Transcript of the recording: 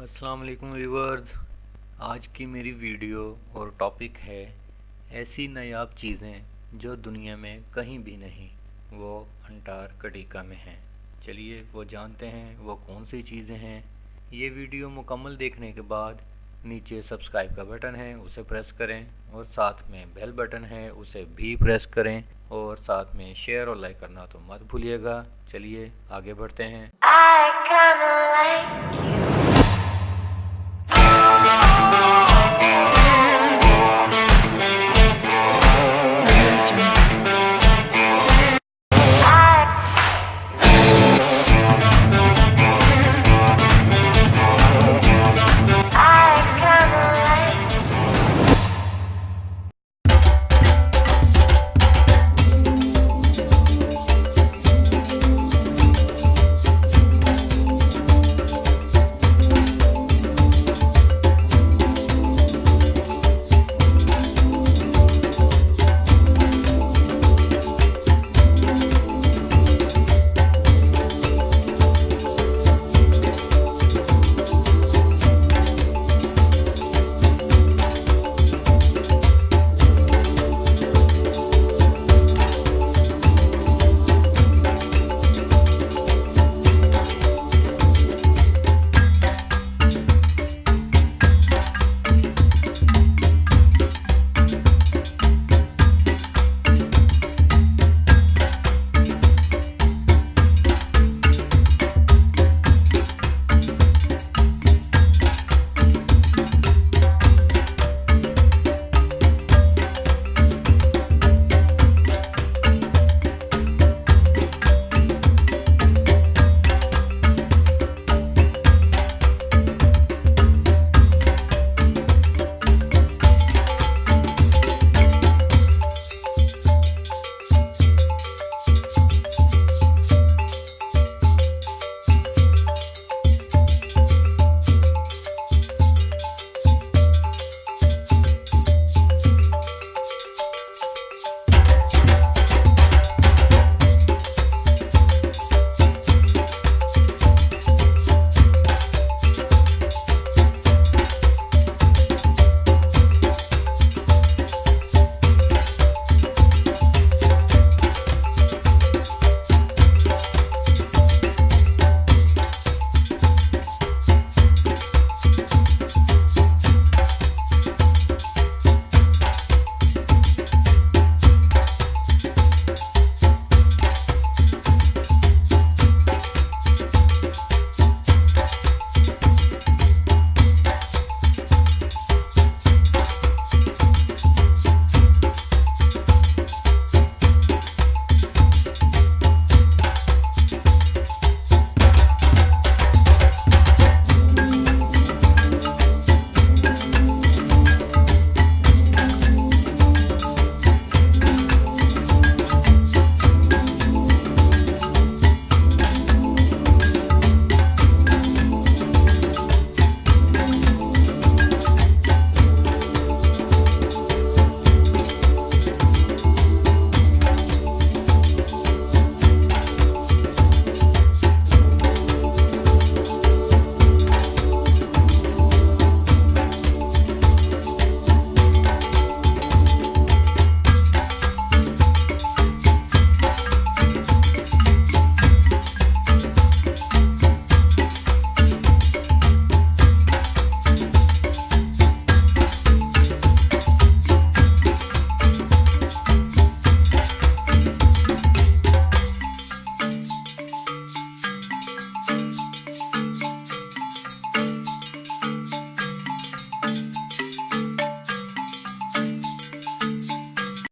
अस्सलाम वालेकुम व्यूअर्स। आज की मेरी वीडियो और टॉपिक है ऐसी नायाब चीज़ें जो दुनिया में कहीं भी नहीं, वो अंटार्कटिका में हैं। चलिए वो जानते हैं वो कौन सी चीज़ें हैं। ये वीडियो मुकम्मल देखने के बाद नीचे सब्सक्राइब का बटन है उसे प्रेस करें और साथ में बेल बटन है उसे भी प्रेस करें और साथ में शेयर और लाइक करना तो मत भूलिएगा। चलिए आगे बढ़ते हैं। I kinda like you.